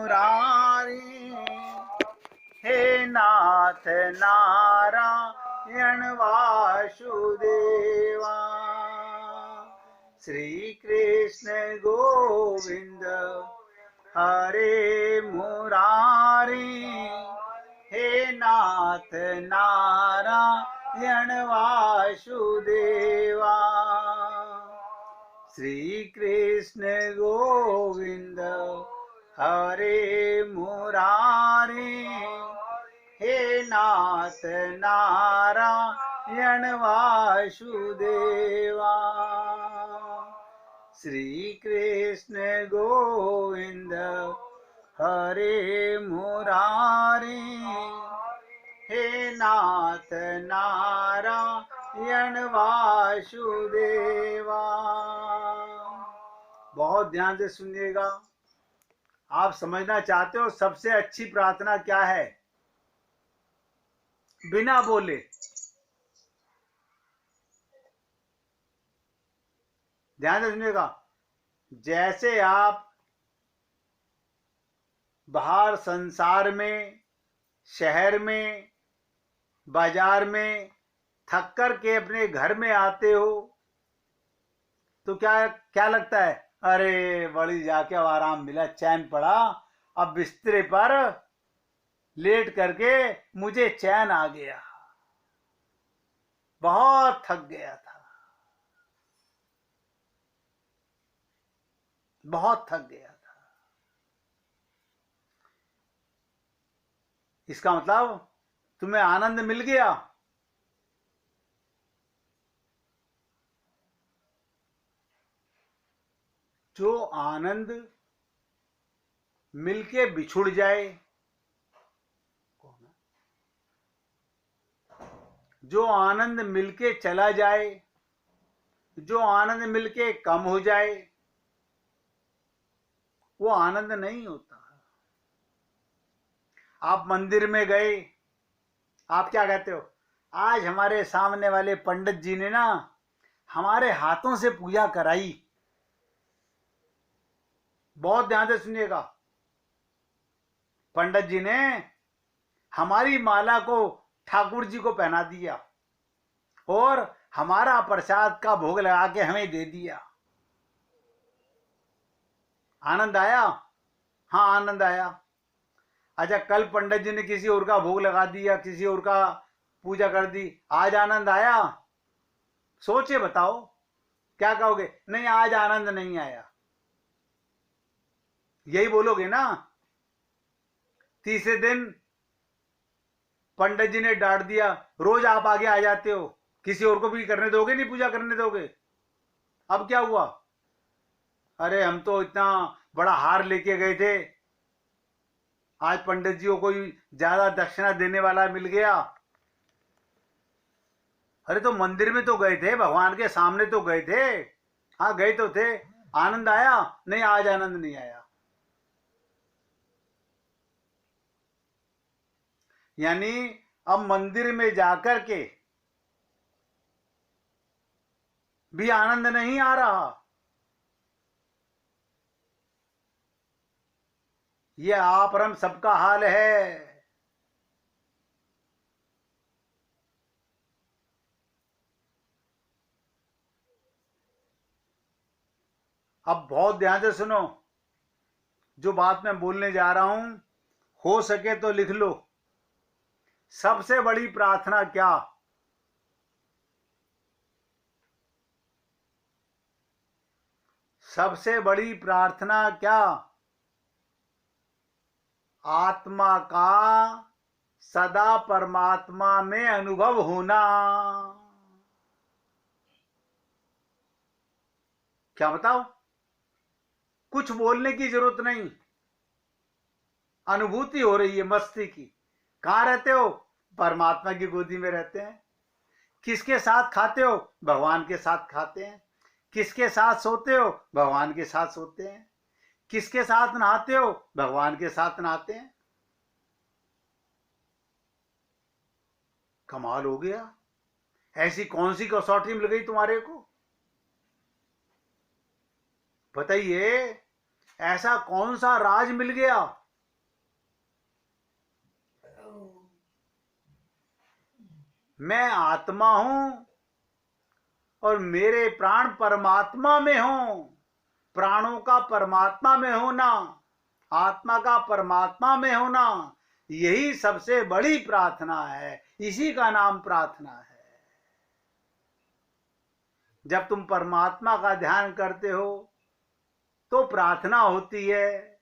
मुरारी, हे नाथ नारायण वासुदेवा। श्री कृष्ण गोविंद हरे मुरारी, हे नाथ नारायण वासुदेवा। श्री कृष्ण गोविंद हरे मुरारी, हे नाथ नारायण वासुदेवा। श्री कृष्ण गोविंद हरे मुरारी, हे नाथ नारायण वासुदेवा। बहुत ध्यान से सुनिएगा। आप समझना चाहते हो सबसे अच्छी प्रार्थना क्या है? बिना बोले ध्यान से सुनिएगा। जैसे आप बाहर संसार में, शहर में, बाजार में थक कर के अपने घर में आते हो तो क्या क्या लगता है? अरे बड़ी जाके अब आराम मिला, चैन पड़ा, अब बिस्तरे पर लेट करके मुझे चैन आ गया, बहुत थक गया था, बहुत थक गया था। इसका मतलब तुम्हें आनंद मिल गया। जो आनंद मिलके बिछुड़ जाए, जो आनंद मिलके चला जाए, जो आनंद मिलके कम हो जाए, वो आनंद नहीं होता। आप मंदिर में गए, आप क्या कहते हो? आज हमारे सामने वाले पंडित जी ने ना हमारे हाथों से पूजा कराई। बहुत ध्यान से सुनिएगा। पंडित जी ने हमारी माला को ठाकुर जी को पहना दिया और हमारा प्रसाद का भोग लगा के हमें दे दिया। आनंद आया? हाँ, आनंद आया। अच्छा, कल पंडित जी ने किसी और का भोग लगा दिया, किसी और का पूजा कर दी, आज आनंद आया? सोचे बताओ, क्या कहोगे? नहीं, आज आनंद नहीं आया, यही बोलोगे ना। तीसरे दिन पंडित जी ने डांट दिया, रोज आप आगे आ जाते हो, किसी और को भी करने दोगे? नहीं पूजा करने दोगे? अब क्या हुआ? अरे हम तो इतना बड़ा हार लेके गए थे, आज पंडित जी को कोई ज्यादा दक्षिणा देने वाला मिल गया। अरे तो मंदिर में तो गए थे, भगवान के सामने तो गए थे। हाँ, गए तो थे। आनंद आया? नहीं, आज आनंद नहीं आया। यानी अब मंदिर में जाकर के भी आनंद नहीं आ रहा। ये आप और हम सबका हाल है। अब बहुत ध्यान से सुनो, जो बात मैं बोलने जा रहा हूं हो सके तो लिख लो। सबसे बड़ी प्रार्थना क्या? सबसे बड़ी प्रार्थना क्या? आत्मा का सदा परमात्मा में अनुभव होना। क्या बताओ? कुछ बोलने की जरूरत नहीं, अनुभूति हो रही है मस्ती की। कहां रहते हो? परमात्मा की गोदी में रहते हैं। किसके साथ खाते हो? भगवान के साथ खाते हैं। किसके साथ सोते हो? भगवान के साथ सोते हैं। किसके साथ नहाते हो? भगवान के साथ नहाते हैं। कमाल हो गया। ऐसी कौन सी कसौटी मिल गई तुम्हारे को? बताइए, ऐसा कौन सा राज मिल गया मैं आत्मा हूं और मेरे प्राण परमात्मा में हो। प्राणों का परमात्मा में होना, आत्मा का परमात्मा में होना, यही सबसे बड़ी प्रार्थना है। इसी का नाम प्रार्थना है। जब तुम परमात्मा का ध्यान करते हो तो प्रार्थना होती है।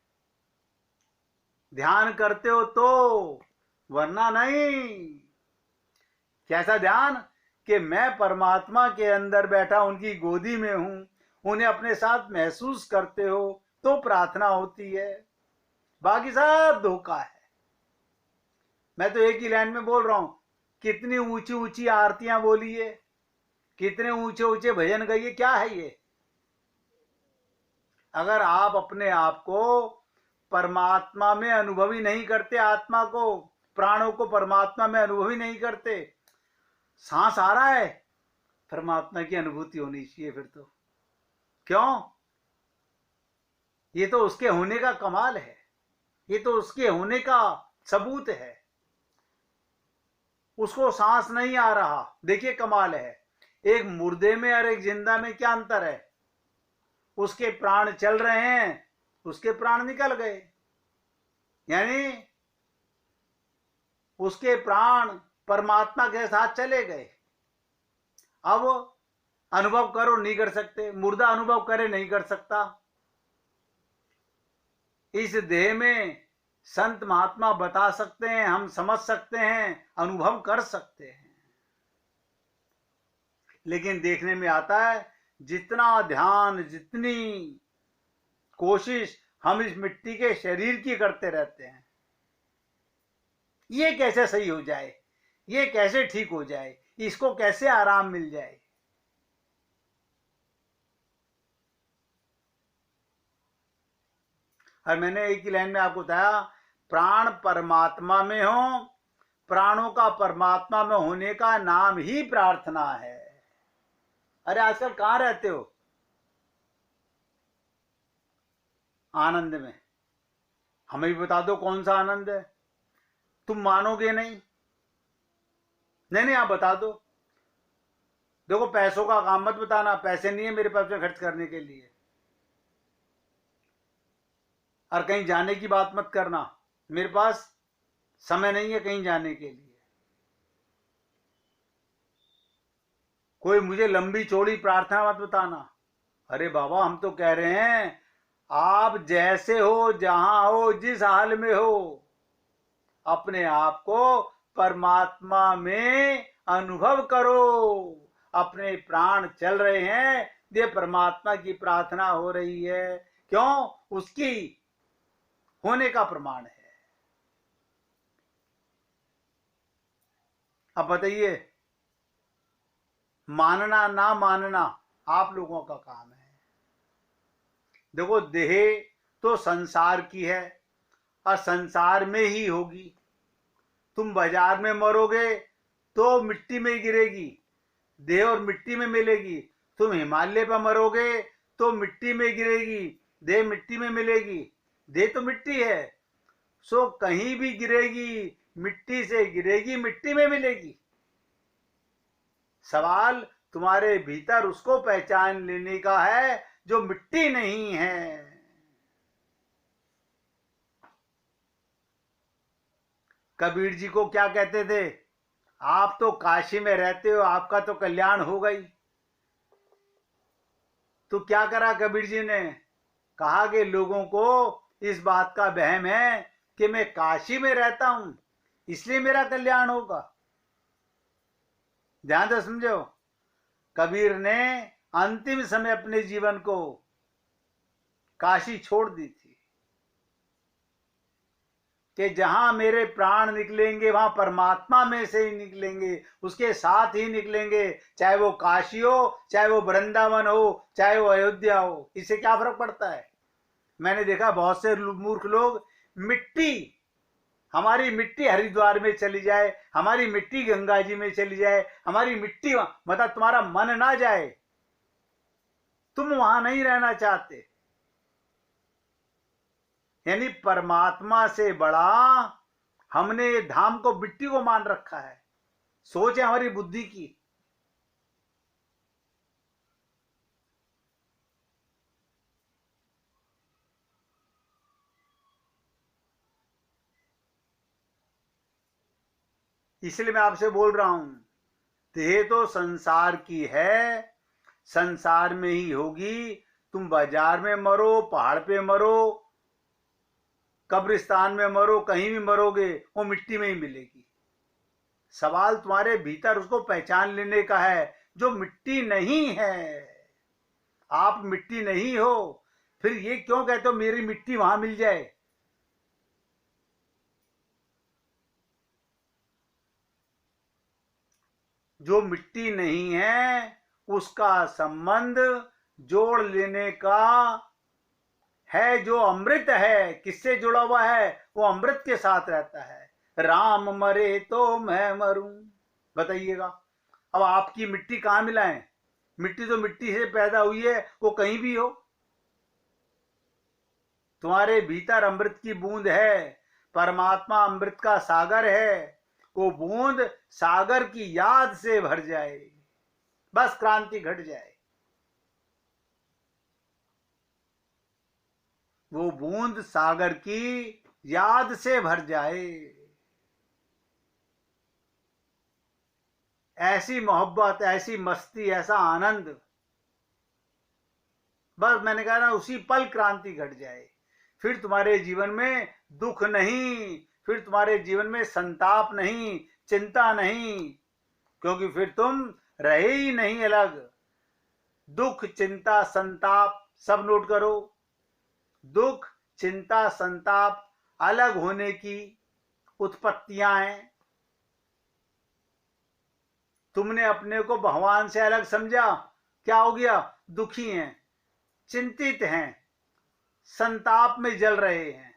ध्यान करते हो तो, वरना नहीं। कैसा ध्यान? कि मैं परमात्मा के अंदर बैठा उनकी गोदी में हूं, उन्हें अपने साथ महसूस करते हो तो प्रार्थना होती है। बाकी सब धोखा है। मैं तो एक ही लाइन में बोल रहा हूं। कितनी ऊंची ऊंची आरतियां बोली है, कितने ऊंचे ऊंचे भजन गाइए, क्या है ये? अगर आप अपने आप को परमात्मा में अनुभवी नहीं करते, आत्मा को, प्राणों को परमात्मा में अनुभवी नहीं करते, सांस आ रहा है, परमात्मा की अनुभूति होनी चाहिए फिर तो। क्यों? ये तो उसके होने का कमाल है, ये तो उसके होने का सबूत है। उसको सांस नहीं आ रहा, देखिए कमाल है। एक मुर्दे में और एक जिंदा में क्या अंतर है? उसके प्राण चल रहे हैं, उसके प्राण निकल गए, यानी उसके प्राण परमात्मा के साथ चले गए। अब अनुभव करो, नहीं कर सकते। मुर्दा अनुभव करे, नहीं कर सकता। इस देह में संत महात्मा बता सकते हैं, हम समझ सकते हैं, अनुभव कर सकते हैं। लेकिन देखने में आता है जितना ध्यान, जितनी कोशिश हम इस मिट्टी के शरीर की करते रहते हैं, ये कैसे सही हो जाए, ये कैसे ठीक हो जाए, इसको कैसे आराम मिल जाए। और मैंने एक ही लाइन में आपको बताया, प्राण परमात्मा में हो, प्राणों का परमात्मा में होने का नाम ही प्रार्थना है। अरे आजकल कहां रहते हो? आनंद में। हमें भी बता दो कौन सा आनंद है। तुम मानोगे नहीं। नहीं, आप बता दो। देखो, पैसों का काम मत बताना, पैसे नहीं है मेरे पास में खर्च करने के लिए। और कहीं जाने की बात मत करना, मेरे पास समय नहीं है कहीं जाने के लिए। कोई मुझे लंबी चौड़ी प्रार्थना मत बताना। अरे बाबा, हम तो कह रहे हैं आप जैसे हो, जहां हो, जिस हाल में हो, अपने आप को परमात्मा में अनुभव करो। अपने प्राण चल रहे हैं, ये परमात्मा की प्रार्थना हो रही है। क्यों? उसकी होने का प्रमाण है। अब बताइए, मानना ना मानना आप लोगों का काम है। देखो, देह तो संसार की है और संसार में ही होगी। तुम बाजार में मरोगे तो मिट्टी में गिरेगी, देह और मिट्टी में मिलेगी। तुम हिमालय पर मरोगे तो मिट्टी में गिरेगी, देह मिट्टी में मिलेगी। देह तो मिट्टी है, सो कहीं भी गिरेगी, मिट्टी से गिरेगी, मिट्टी में मिलेगी। सवाल तुम्हारे भीतर उसको पहचान लेने का है जो मिट्टी नहीं है। कबीर जी को क्या कहते थे? आप तो काशी में रहते हो, आपका तो कल्याण हो गई। तो क्या करा कबीर जी ने? कहा कि लोगों को इस बात का वहम है कि मैं काशी में रहता हूं, इसलिए मेरा कल्याण होगा। ध्यान से समझो, कबीर ने अंतिम समय अपने जीवन को काशी छोड़ दी थी कि जहां मेरे प्राण निकलेंगे वहां परमात्मा में से ही निकलेंगे, उसके साथ ही निकलेंगे। चाहे वो काशी हो, चाहे वो वृंदावन हो, चाहे वो अयोध्या हो, इससे क्या फर्क पड़ता है? मैंने देखा बहुत से मूर्ख लोग, मिट्टी, हमारी मिट्टी हरिद्वार में चली जाए, हमारी मिट्टी गंगा जी में चली जाए, हमारी मिट्टी, मतलब तुम्हारा मन ना जाए, तुम वहां नहीं रहना चाहते। यानी परमात्मा से बड़ा हमने धाम को, मिट्टी को मान रखा है। सोच है हमारी बुद्धि की। इसलिए मैं आपसे बोल रहा हूं, देह तो संसार की है, संसार में ही होगी। तुम बाजार में मरो, पहाड़ पे मरो, कब्रिस्तान में मरो, कहीं भी मरोगे, वो मिट्टी में ही मिलेगी। सवाल तुम्हारे भीतर उसको पहचान लेने का है, जो मिट्टी नहीं है। आप मिट्टी नहीं हो, फिर ये क्यों कहते हो मेरी मिट्टी वहां मिल जाए? जो मिट्टी नहीं है उसका संबंध जोड़ लेने का है। जो अमृत है, किससे जुड़ा हुआ है? वो अमृत के साथ रहता है। राम मरे तो मैं मरूं। बताइएगा, अब आपकी मिट्टी कहां मिलाएं? मिट्टी तो मिट्टी से पैदा हुई है, वो कहीं भी हो। तुम्हारे भीतर अमृत की बूंद है, परमात्मा अमृत का सागर है। वो बूंद सागर की याद से भर जाए, बस क्रांति घट जाए। वो बूंद सागर की याद से भर जाए। ऐसी मोहब्बत, ऐसी मस्ती, ऐसा आनंद, बस मैंने कहा ना, उसी पल क्रांति घट जाए। फिर तुम्हारे जीवन में दुख नहीं, फिर तुम्हारे जीवन में संताप नहीं, चिंता नहीं, क्योंकि फिर तुम रहे ही नहीं अलग। दुख, चिंता, संताप सब नोट करो। दुख, चिंता, संताप अलग होने की उत्पत्तियां हैं। तुमने अपने को भगवान से अलग समझा, क्या हो गया? दुखी हैं, चिंतित हैं, संताप में जल रहे हैं।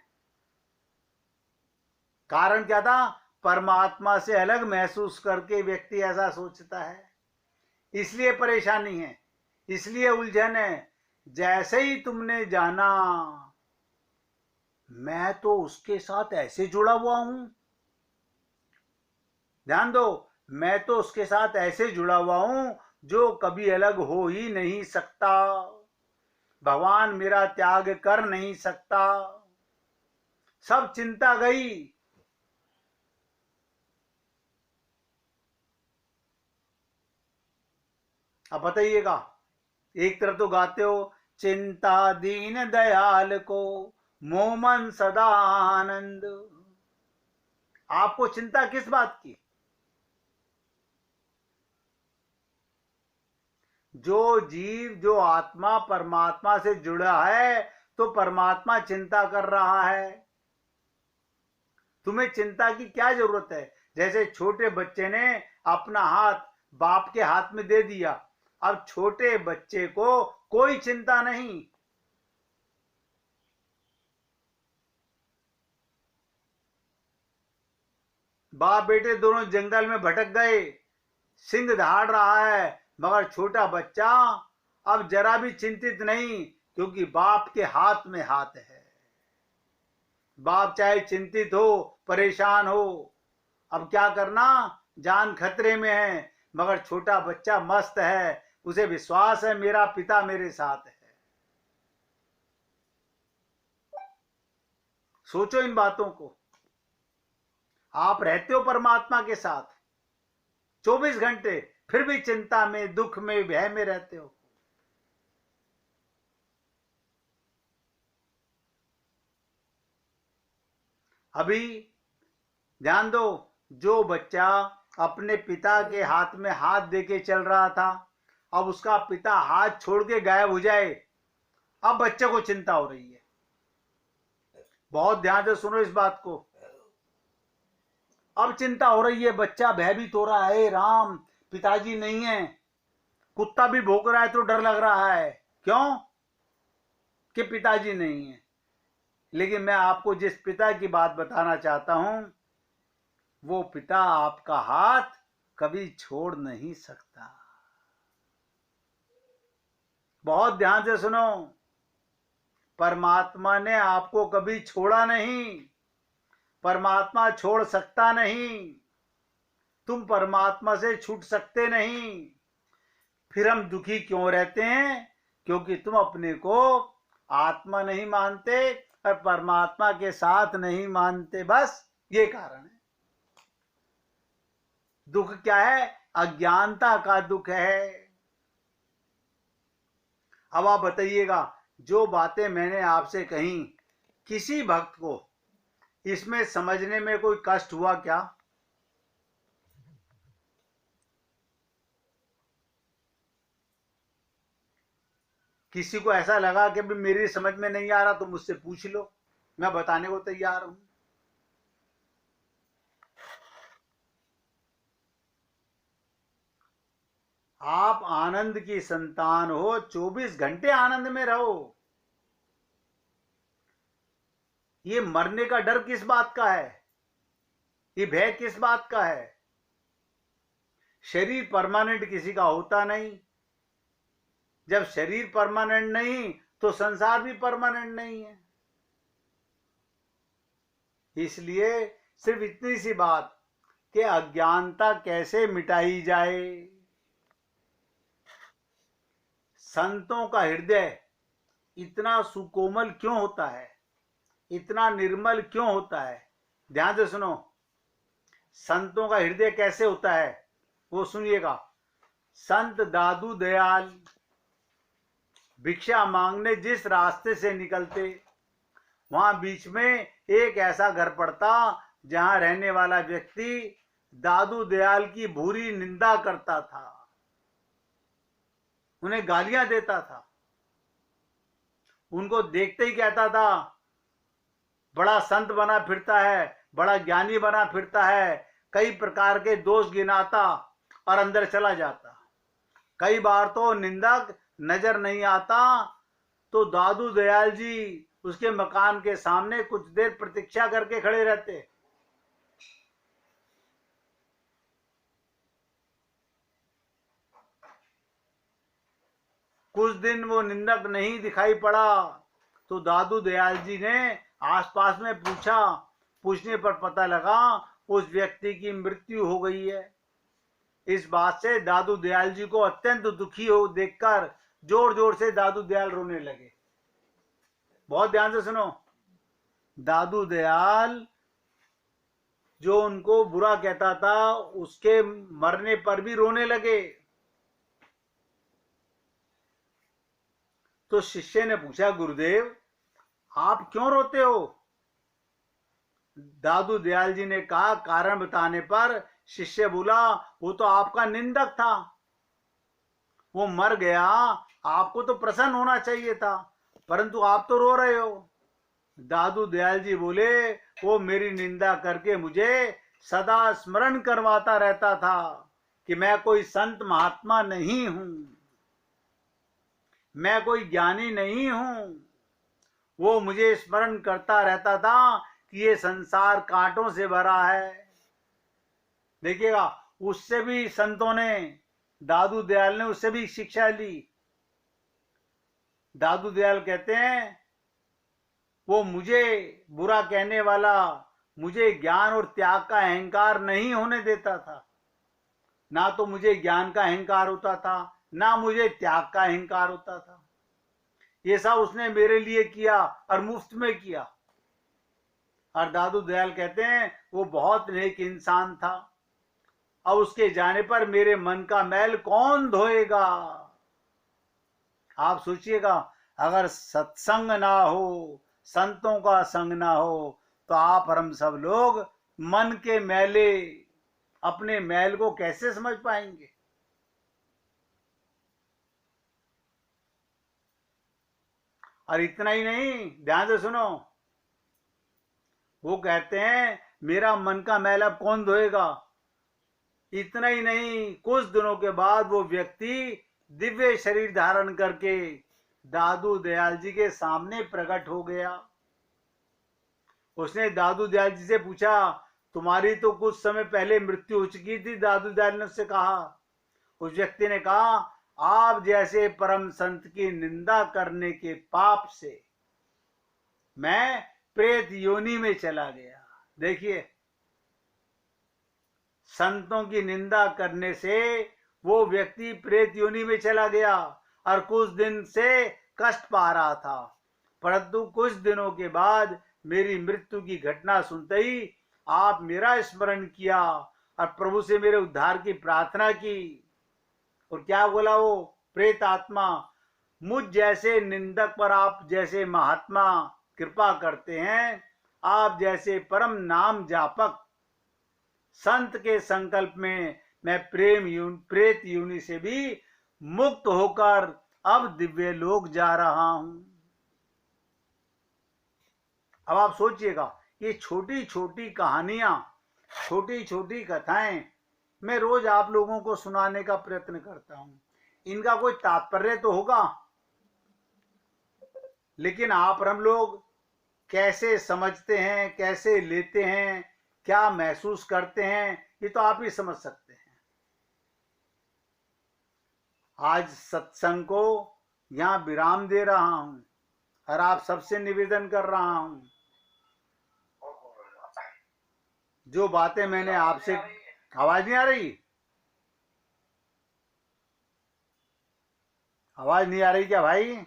कारण क्या था? परमात्मा से अलग महसूस करके व्यक्ति ऐसा सोचता है, इसलिए परेशानी है, इसलिए उलझन है। जैसे ही तुमने जाना मैं तो उसके साथ ऐसे जुड़ा हुआ हूं, ध्यान दो, मैं तो उसके साथ ऐसे जुड़ा हुआ हूं जो कभी अलग हो ही नहीं सकता। भगवान मेरा त्याग कर नहीं सकता। सब चिंता गई। अब बताइएगा, एक तरफ तो गाते हो चिंता दीन दयाल को मोमन सदा आनंद। आपको चिंता किस बात की? जो जीव, जो आत्मा परमात्मा से जुड़ा है, तो परमात्मा चिंता कर रहा है। तुम्हें चिंता की क्या जरूरत है? जैसे छोटे बच्चे ने अपना हाथ बाप के हाथ में दे दिया, अब छोटे बच्चे को कोई चिंता नहीं। बाप बेटे दोनों जंगल में भटक गए, सिंह दहाड़ रहा है, मगर छोटा बच्चा अब जरा भी चिंतित नहीं, क्योंकि बाप के हाथ में हाथ है। बाप चाहे चिंतित हो, परेशान हो, अब क्या करना, जान खतरे में है, मगर छोटा बच्चा मस्त है, उसे विश्वास है मेरा पिता मेरे साथ है। सोचो इन बातों को। आप रहते हो परमात्मा के साथ 24 घंटे, फिर भी चिंता में, दुख में, भय में रहते हो। अभी ध्यान दो, जो बच्चा अपने पिता के हाथ में हाथ देके चल रहा था, अब उसका पिता हाथ छोड़ के गायब हो जाए, अब बच्चे को चिंता हो रही है। बहुत ध्यान से सुनो इस बात को। अब चिंता हो रही है, बच्चा भयभीत हो रहा है, राम पिताजी नहीं है। कुत्ता भी भौंक रहा है तो डर लग रहा है, क्यों? कि पिताजी नहीं है। लेकिन मैं आपको जिस पिता की बात बताना चाहता हूं, वो पिता आपका हाथ कभी छोड़ नहीं सकता। बहुत ध्यान से सुनो, परमात्मा ने आपको कभी छोड़ा नहीं, परमात्मा छोड़ सकता नहीं। तुम परमात्मा से छूट सकते नहीं। फिर हम दुखी क्यों रहते हैं? क्योंकि तुम अपने को आत्मा नहीं मानते और परमात्मा के साथ नहीं मानते, बस ये कारण है। दुख क्या है? अज्ञानता का दुख है। अब आप बताइएगा, जो बातें मैंने आपसे कही, किसी भक्त को इसमें समझने में कोई कष्ट हुआ क्या? किसी को ऐसा लगा कि मेरी समझ में नहीं आ रहा तो मुझसे पूछ लो, मैं बताने को तैयार हूं। आप आनंद की संतान हो, 24 घंटे आनंद में रहो। ये मरने का डर किस बात का है? ये भय किस बात का है? शरीर परमानेंट किसी का होता नहीं। जब शरीर परमानेंट नहीं तो संसार भी परमानेंट नहीं है। इसलिए सिर्फ इतनी सी बात कि अज्ञानता कैसे मिटाई जाए। संतों का हृदय इतना सुकोमल क्यों होता है, इतना निर्मल क्यों होता है? ध्यान से सुनो, संतों का हृदय कैसे होता है वो सुनिएगा। संत दादू दयाल भिक्षा मांगने जिस रास्ते से निकलते, वहां बीच में एक ऐसा घर पड़ता जहां रहने वाला व्यक्ति दादू दयाल की बुरी निंदा करता था, उन्हें गालियां देता था, उनको देखते ही कहता था बड़ा संत बना फिरता है, बड़ा ज्ञानी बना फिरता है, कई प्रकार के दोष गिनाता और अंदर चला जाता। कई बार तो निंदक नजर नहीं आता तो दादू दयाल जी उसके मकान के सामने कुछ देर प्रतीक्षा करके खड़े रहते। कुछ दिन वो निंदक नहीं दिखाई पड़ा तो दादू दयाल जी ने आसपास में पूछा। पूछने पर पता लगा उस व्यक्ति की मृत्यु हो गई है। इस बात से दादू दयाल जी को अत्यंत दुखी हो देखकर जोर जोर से दादू दयाल रोने लगे। बहुत ध्यान से सुनो, दादू दयाल जो उनको बुरा कहता था उसके मरने पर भी रोने लगे। तो शिष्य ने पूछा, गुरुदेव आप क्यों रोते हो? दादू दयाल जी ने कहा, कारण बताने पर शिष्य बोला, वो तो आपका निंदक था, वो मर गया, आपको तो प्रसन्न होना चाहिए था, परंतु आप तो रो रहे हो। दादू दयाल जी बोले, वो मेरी निंदा करके मुझे सदा स्मरण करवाता रहता था कि मैं कोई संत महात्मा नहीं हूं, मैं कोई ज्ञानी नहीं हूं। वो मुझे स्मरण करता रहता था कि ये संसार कांटों से भरा है। देखिएगा, उससे भी संतों ने, दादू दयाल ने उससे भी शिक्षा ली। दादू दयाल कहते हैं, वो मुझे बुरा कहने वाला मुझे ज्ञान और त्याग का अहंकार नहीं होने देता था। ना तो मुझे ज्ञान का अहंकार होता था, ना मुझे त्याग का अहंकार होता था। ये सब उसने मेरे लिए किया और मुफ्त में किया। और दादू दयाल कहते हैं, वो बहुत नेक इंसान था। अब उसके जाने पर मेरे मन का मैल कौन धोएगा? आप सोचिएगा, अगर सत्संग ना हो, संतों का संग ना हो, तो आप और हम सब लोग मन के मैले, अपने मैल को कैसे समझ पाएंगे? और इतना ही नहीं, ध्यान से सुनो, वो कहते हैं मेरा मन का मैल अब कौन धोएगा। इतना ही नहीं, कुछ दिनों के बाद वो व्यक्ति दिव्य शरीर धारण करके दादू दयाल जी के सामने प्रकट हो गया। उसने दादू दयाल जी से पूछा, तुम्हारी तो कुछ समय पहले मृत्यु हो चुकी थी। दादू दयाल ने उससे कहा। उस व्यक्ति ने कहा, आप जैसे परम संत की निंदा करने के पाप से मैं प्रेत योनि में चला गया। देखिए, संतों की निंदा करने से वो व्यक्ति प्रेत योनि में चला गया और कुछ दिन से कष्ट पा रहा था, परंतु कुछ दिनों के बाद मेरी मृत्यु की घटना सुनते ही आप मेरा स्मरण किया और प्रभु से मेरे उद्धार की प्रार्थना की। और क्या बोला वो प्रेत आत्मा, मुझ जैसे निंदक पर आप जैसे महात्मा कृपा करते हैं, आप जैसे परम नाम जापक संत के संकल्प में मैं प्रेत योनि से भी मुक्त होकर अब दिव्य लोक जा रहा हूं। अब आप सोचिएगा, ये छोटी छोटी कहानियां, छोटी छोटी कथाएं मैं रोज आप लोगों को सुनाने का प्रयत्न करता हूं। इनका कोई तात्पर्य तो होगा, लेकिन आप और हम लोग कैसे समझते हैं, कैसे लेते हैं, क्या महसूस करते हैं, ये तो आप ही समझ सकते हैं। आज सत्संग को यहां विराम दे रहा हूं और आप सबसे निवेदन कर रहा हूं, जो बातें मैंने आपसे, आवाज नहीं आ रही, आवाज नहीं आ रही क्या भाई?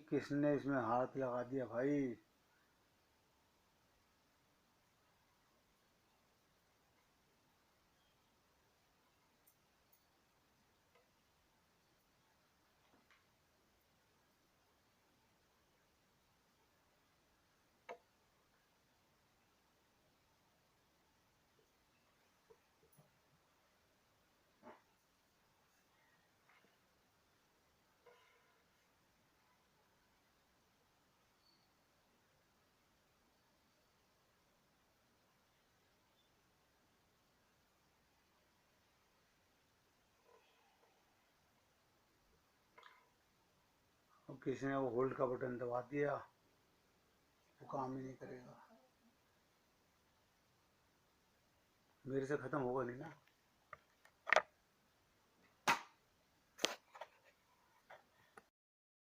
किसने इसमें हाथ लगा दिया भाई? किसी ने वो होल्ड का बटन दबा दिया, वो काम ही नहीं करेगा। मेरे से खत्म होगा नहीं ना।